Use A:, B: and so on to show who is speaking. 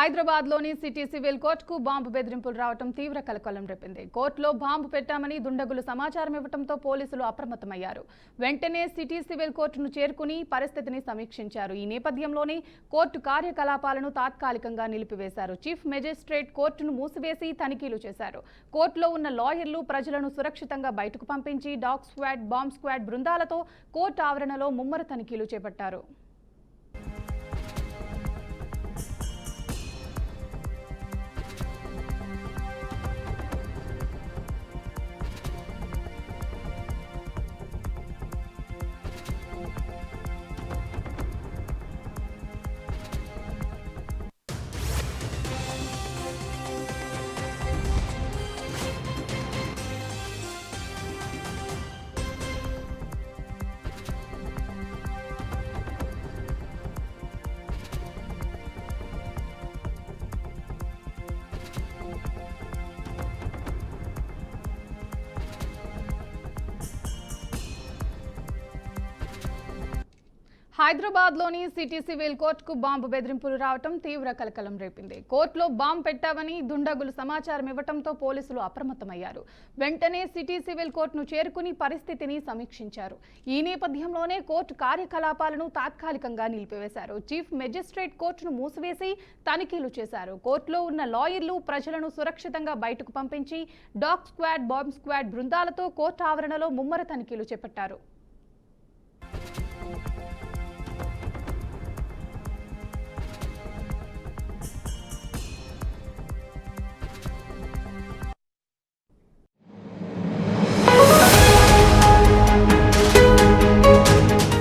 A: హైదరాబాద్లోని city civil కోర్టుకు bomb బెదిరింపులు రావడం తీవ్ర కలకలం రేపింది. కోర్టులో బాంబు పెట్టామని దుండగులు సమాచారం ఇవ్వడంతో పోలీసులు అప్రమత్తమయ్యారు. వెంటనే సిటీ సివిల్ కోర్టును చేరుకుని పరిస్థితిని సమీక్షించారు. ఈ నేపథ్యంలోనే కోర్టు కార్యకలాపాలను తాత్కాలికంగా నిలిపివేశారు. చీఫ్ మెజిస్ట్రేట్ కోర్టును మూసివేసి తనిఖీలు చేశారు. కోర్టులో ఉన్న లాయర్లు ప్రజలను సురక్షితంగా బయటకు పంపించి డాగ్ స్క్వాడ్, బాంబ్ స్క్వాడ్ బృందాలతో కోర్టు ఆవరణలో ముమ్మర తనిఖీలు చేపట్టారు. హైదరాబాద్లోని సిటీ సివిల్ కోర్టుకు బాంబు బెదిరింపులు రావడం తీవ్ర కలకలం రేపింది. కోర్టులో బాంబు పెట్టామని దుండగులు సమాచారం ఇవ్వడంతో పోలీసులు అప్రమత్తమయ్యారు. వెంటనే సిటీ సివిల్ కోర్టును చేరుకుని పరిస్థితిని సమీక్షించారు. ఈ నేపథ్యంలోనే కోర్టు కార్యకలాపాలను తాత్కాలికంగా నిలిపివేశారు. చీఫ్ మెజిస్ట్రేట్ కోర్టును మూసివేసి తనిఖీలు చేశారు. కోర్టులో ఉన్న లాయర్లు ప్రజలను సురక్షితంగా బయటకు పంపించి డాగ్ స్క్వాడ్, బాంబ్ స్క్వాడ్ బృందాలతో కోర్టు ఆవరణలో ముమ్మర తనిఖీలు చేపట్టారు.